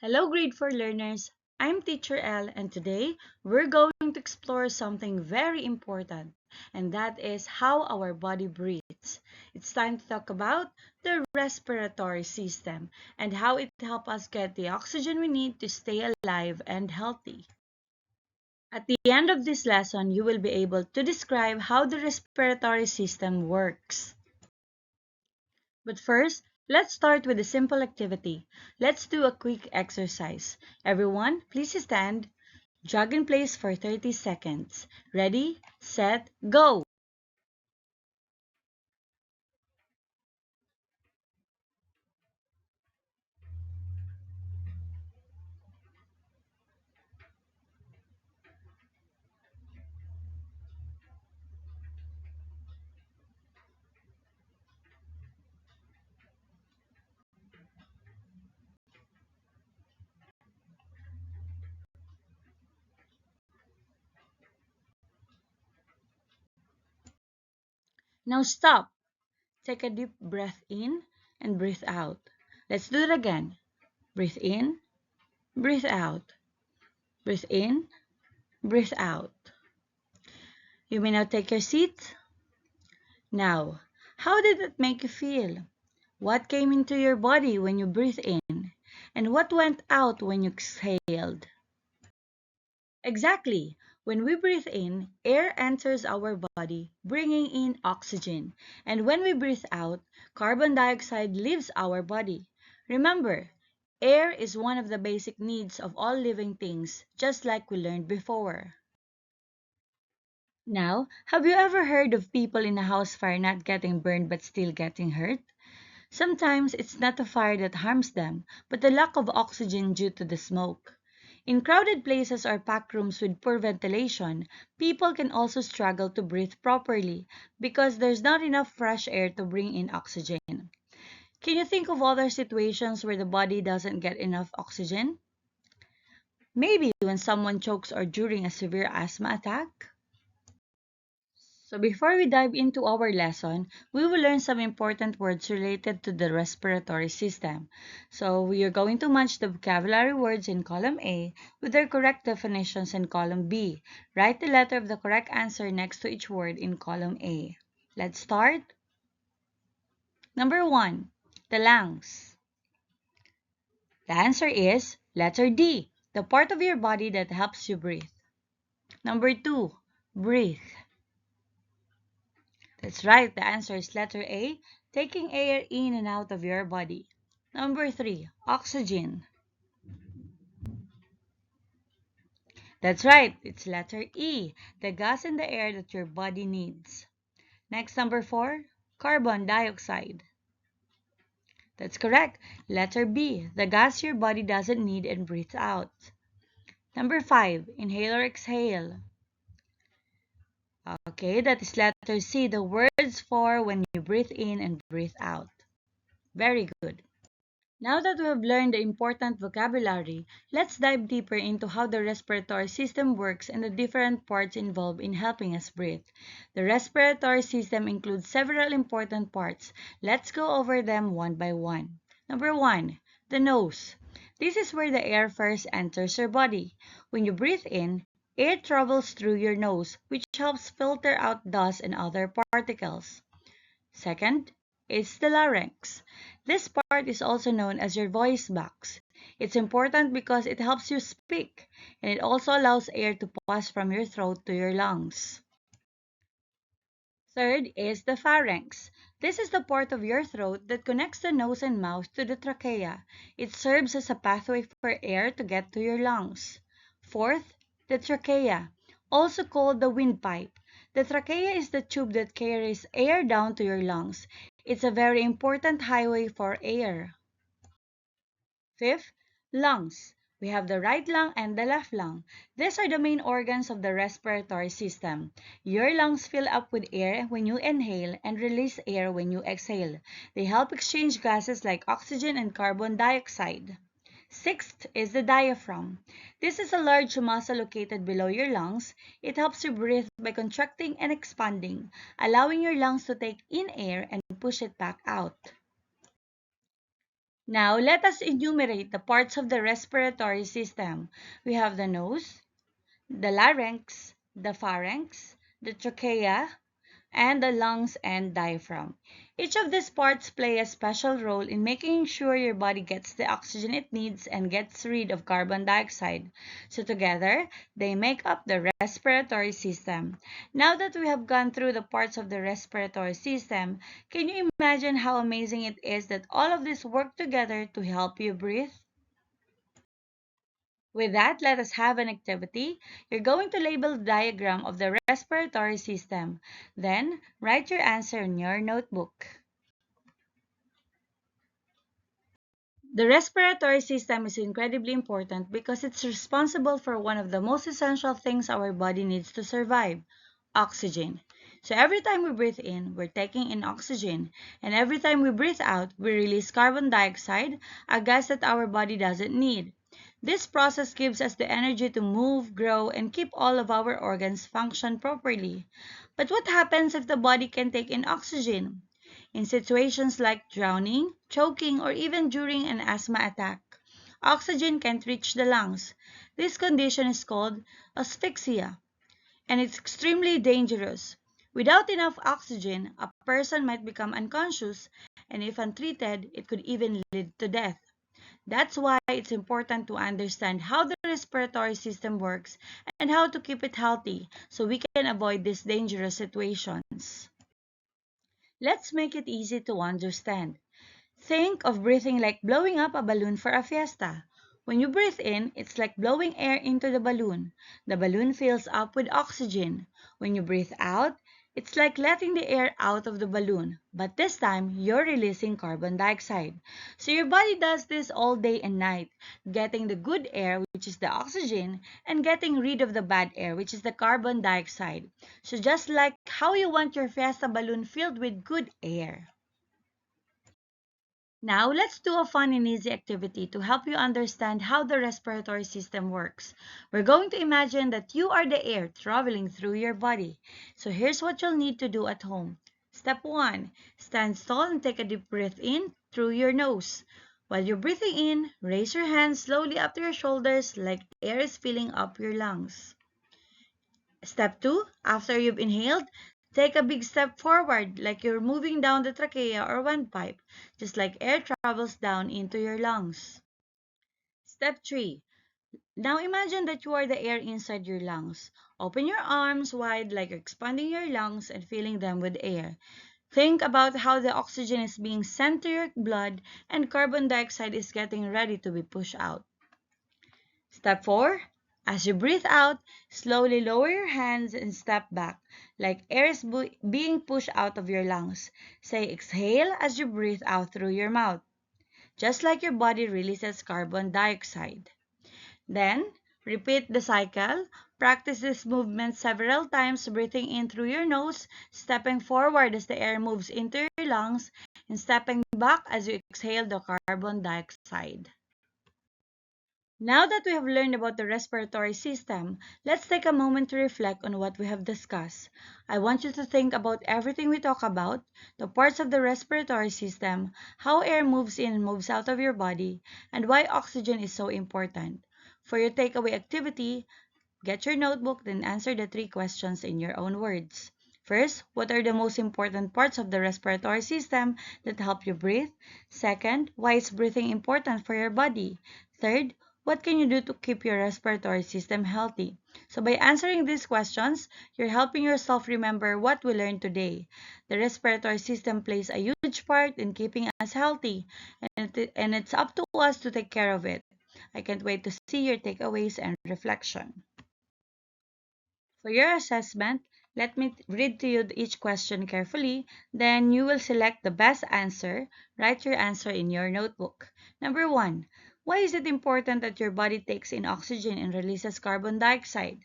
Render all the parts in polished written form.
Hello, grade 4 learners. I'm Teacher Elle, and today we're going to explore something very important, and that is how our body breathes. It's time to talk about the respiratory system and how it helps us get the oxygen we need to stay alive and healthy. At the end of this lesson, you will be able to describe how the respiratory system works. But first, let's start with a simple activity. Let's do a quick exercise. Everyone, please stand. Jog in place for 30 seconds. Ready, set, go! Now stop. Take a deep breath in and breathe out. Let's do it again. Breathe in, breathe out. Breathe in, breathe out. You may now take your seat. Now, how did it make you feel? What came into your body when you breathed in? And what went out when you exhaled? Exactly. When we breathe in, air enters our body, bringing in oxygen. And when we breathe out, carbon dioxide leaves our body. Remember, air is one of the basic needs of all living things, just like we learned before. Now, have you ever heard of people in a house fire not getting burned but still getting hurt? Sometimes it's not the fire that harms them, but the lack of oxygen due to the smoke. In crowded places or packed rooms with poor ventilation, people can also struggle to breathe properly because there's not enough fresh air to bring in oxygen. Can you think of other situations where the body doesn't get enough oxygen? Maybe when someone chokes or during a severe asthma attack? So before we dive into our lesson, we will learn some important words related to the respiratory system. So we are going to match the vocabulary words in column A with their correct definitions in column B. Write the letter of the correct answer next to each word in column A. Let's start. Number 1, the lungs. The answer is letter D, the part of your body that helps you breathe. Number 2, breathe. That's right, the answer is letter A, taking air in and out of your body. Number 3, oxygen. That's right, it's letter E, the gas in the air that your body needs. Next, number 4, carbon dioxide. That's correct, letter B, the gas your body doesn't need and breathes out. Number 5, inhale or exhale. Okay, that is letter C, the words for when you breathe in and breathe out. Very good. Now that we have learned the important vocabulary, let's dive deeper into how the respiratory system works and the different parts involved in helping us breathe. The respiratory system includes several important parts. Let's go over them one by one. Number 1, the nose. This is where the air first enters your body. When you breathe in, air travels through your nose, which helps filter out dust and other particles. Second is the larynx. This part is also known as your voice box. It's important because it helps you speak, and it also allows air to pass from your throat to your lungs. Third is the pharynx. This is the part of your throat that connects the nose and mouth to the trachea. It serves as a pathway for air to get to your lungs. Fourth, the trachea, also called the windpipe. The trachea is the tube that carries air down to your lungs. It's a very important highway for air. Fifth, lungs. We have the right lung and the left lung. These are the main organs of the respiratory system. Your lungs fill up with air when you inhale and release air when you exhale. They help exchange gases like oxygen and carbon dioxide. Sixth is the diaphragm. This is a large muscle located below your lungs. It helps you breathe by contracting and expanding, allowing your lungs to take in air and push it back out. Now, let us enumerate the parts of the respiratory system. We have the nose, the larynx, the pharynx, the trachea, and the lungs and diaphragm. Each of these parts play a special role in making sure your body gets the oxygen it needs and gets rid of carbon dioxide. So together, they make up the respiratory system. Now that we have gone through the parts of the respiratory system, can you imagine how amazing it is that all of this work together to help you breathe? With that, let us have an activity. You're going to label the diagram of the respiratory system. Then, write your answer in your notebook. The respiratory system is incredibly important because it's responsible for one of the most essential things our body needs to survive, oxygen. So every time we breathe in, we're taking in oxygen, and every time we breathe out, we release carbon dioxide, a gas that our body doesn't need. This process gives us the energy to move, grow, and keep all of our organs function properly. But what happens if the body can take in oxygen? In situations like drowning, choking, or even during an asthma attack, oxygen can't reach the lungs. This condition is called asphyxia, and it's extremely dangerous. Without enough oxygen, a person might become unconscious, and if untreated, it could even lead to death. That's why it's important to understand how the respiratory system works and how to keep it healthy so we can avoid these dangerous situations. Let's make it easy to understand. Think of breathing like blowing up a balloon for a fiesta. When you breathe in, it's like blowing air into the balloon. The balloon fills up with oxygen. When you breathe out, it's like letting the air out of the balloon, but this time you're releasing carbon dioxide. So your body does this all day and night, getting the good air, which is the oxygen, and getting rid of the bad air, which is the carbon dioxide. So just like how you want your Fiesta balloon filled with good air. Now, let's do a fun and easy activity to help you understand how the respiratory system works. We're going to imagine that you are the air traveling through your body. So here's what you'll need to do at home. Step 1. Stand tall and take a deep breath in through your nose. While you're breathing in, raise your hands slowly up to your shoulders like air is filling up your lungs. Step 2, after you've inhaled, take a big step forward like you're moving down the trachea or windpipe, just like air travels down into your lungs. Step 3, now imagine that you are the air inside your lungs. Open your arms wide like you're expanding your lungs and filling them with air. Think about how the oxygen is being sent to your blood and carbon dioxide is getting ready to be pushed out. Step 4. As you breathe out, slowly lower your hands and step back, like air is being pushed out of your lungs. Say exhale as you breathe out through your mouth, just like your body releases carbon dioxide. Then, repeat the cycle. Practice this movement several times, breathing in through your nose, stepping forward as the air moves into your lungs, and stepping back as you exhale the carbon dioxide. Now that we have learned about the respiratory system, let's take a moment to reflect on what we have discussed. I want you to think about everything we talk about, the parts of the respiratory system, how air moves in and moves out of your body, and why oxygen is so important. For your takeaway activity, get your notebook, then answer the 3 questions in your own words. First, what are the most important parts of the respiratory system that help you breathe? Second, why is breathing important for your body? Third, what can you do to keep your respiratory system healthy? So by answering these questions, you're helping yourself remember what we learned today. The respiratory system plays a huge part in keeping us healthy, and it's up to us to take care of it. I can't wait to see your takeaways and reflection. For your assessment, let me read to you each question carefully, then you will select the best answer. Write your answer in your notebook. Number 1. Why is it important that your body takes in oxygen and releases carbon dioxide?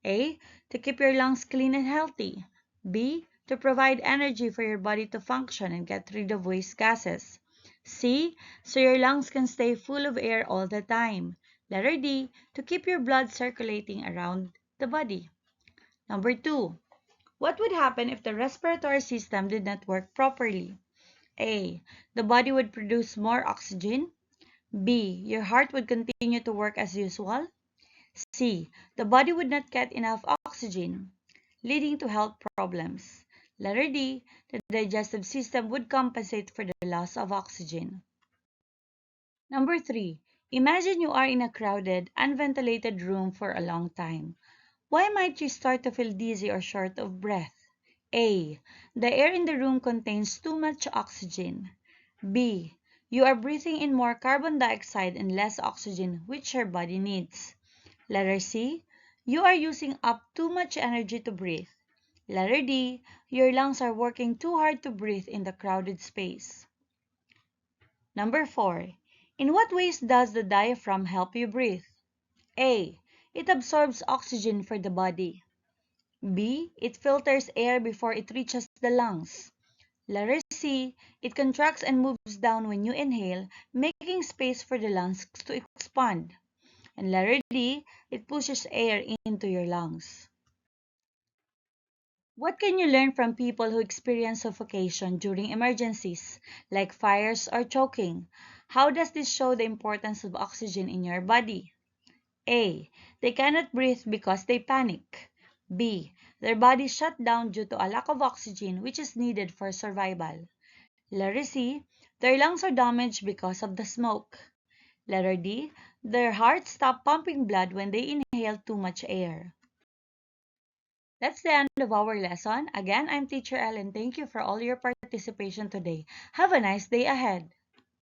A. To keep your lungs clean and healthy. B. To provide energy for your body to function and get rid of waste gases. C. So your lungs can stay full of air all the time. Letter D. To keep your blood circulating around the body. Number 2. What would happen if the respiratory system did not work properly? A. The body would produce more oxygen, B. Your heart would continue to work as usual. C. The body would not get enough oxygen, leading to health problems. Letter D. The digestive system would compensate for the loss of oxygen. Number 3. Imagine you are in a crowded, unventilated room for a long time. Why might you start to feel dizzy or short of breath? A. The air in the room contains too much oxygen. B. You are breathing in more carbon dioxide and less oxygen, which your body needs. Letter C. You are using up too much energy to breathe. Letter D. Your lungs are working too hard to breathe in the crowded space. Number 4. In what ways does the diaphragm help you breathe? A. It absorbs oxygen for the body. B. It filters air before it reaches the lungs. Letter C. It contracts and moves down when you inhale, making space for the lungs to expand. And letter D. It pushes air into your lungs. What can you learn from people who experience suffocation during emergencies, like fires or choking? How does this show the importance of oxygen in your body? A. They cannot breathe because they panic. B. Their bodies shut down due to a lack of oxygen, which is needed for survival. Letter C. Their lungs are damaged because of the smoke. Letter D. Their hearts stop pumping blood when they inhale too much air. That's the end of our lesson. Again, I'm Teacher Ellen. Thank you for all your participation today. Have a nice day ahead.